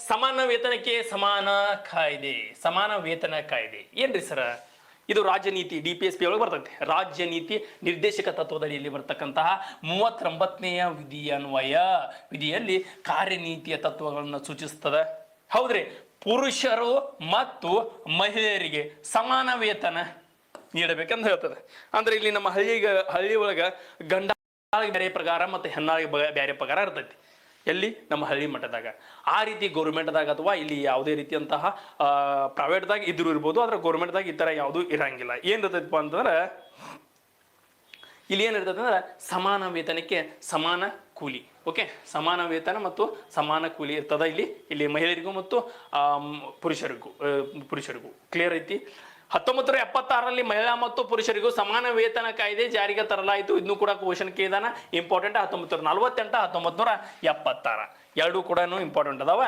ಸಮಾನ ವೇತನಕ್ಕೆ ಸಮಾನ ಕಾಯ್ದೆ, ಸಮಾನ ವೇತನ ಕಾಯ್ದೆ ಏನ್ರಿ ಸರ? ಇದು ರಾಜ್ಯ ನೀತಿ DPSP ಒಳಗೆ ಬರ್ತೈತೆ. ರಾಜ್ಯ ನೀತಿ ನಿರ್ದೇಶಕ ತತ್ವದಡಿಯಲ್ಲಿ ಬರ್ತಕ್ಕಂತಹ 39ನೆಯ ವಿಧಿಯಲ್ಲಿ ಕಾರ್ಯನೀತಿಯ ತತ್ವಗಳನ್ನು ಸೂಚಿಸ್ತದೆ. ಹೌದ್ರಿ, ಪುರುಷರು ಮತ್ತು ಮಹಿಳೆಯರಿಗೆ ಸಮಾನ ವೇತನ ನೀಡಬೇಕಂತ ಹೇಳ್ತದೆ. ಅಂದ್ರೆ ಇಲ್ಲಿ ನಮ್ಮ ಹಳ್ಳಿ ಒಳಗ ಗಂಡ ಬೇರೆ ಪ್ರಕಾರ ಮತ್ತು ಹೆಣ್ಣಾಳಿಗೆ ಬೇರೆ ಪ್ರಕಾರ ಇರ್ತೈತಿ. ಎಲ್ಲಿ? ನಮ್ಮ ಹಳ್ಳಿ ಮಟ್ಟದಾಗ. ಆ ರೀತಿ ಗೌರ್ಮೆಂಟ್ದಾಗ ಅಥವಾ ಇಲ್ಲಿ ಯಾವುದೇ ರೀತಿಯಂತಹ ಪ್ರೈವೇಟ್ದಾಗ ಇದ್ರೂ ಇರ್ಬೋದು, ಆದ್ರೆ ಗೌರ್ಮೆಂಟ್ದಾಗ ಈ ಥರ ಯಾವುದೂ ಇರಂಗಿಲ್ಲ. ಏನಿರ್ತೈತಪ್ಪ ಅಂತಂದ್ರೆ ಇಲ್ಲಿ ಏನಿರ್ತೈತೆ ಅಂದ್ರೆ ಸಮಾನ ವೇತನಕ್ಕೆ ಸಮಾನ ಕೂಲಿ. ಓಕೆ, ಸಮಾನ ವೇತನ ಮತ್ತು ಸಮಾನ ಕೂಲಿ ಇರ್ತದ ಇಲ್ಲಿ ಮಹಿಳೆಯರಿಗೂ ಮತ್ತು ಪುರುಷರಿಗೂ ಕ್ಲಿಯರ್ ಐತಿ. 1976ರಲ್ಲಿ ಮಹಿಳಾ ಮತ್ತು ಪುರುಷರಿಗೂ ಸಮಾನ ವೇತನ ಕಾಯ್ದೆ ಜಾರಿಗೆ ತರಲಾಯಿತು. ಇದನ್ನು ಕೂಡ ಕ್ವಶನ್ ಕೇಳಿದಾನ, ಇಂಪಾರ್ಟೆಂಟ್. 1948, 1976 ಎರಡೂ ಕೂಡ ಇಂಪಾರ್ಟೆಂಟ್ ಅದಾವ.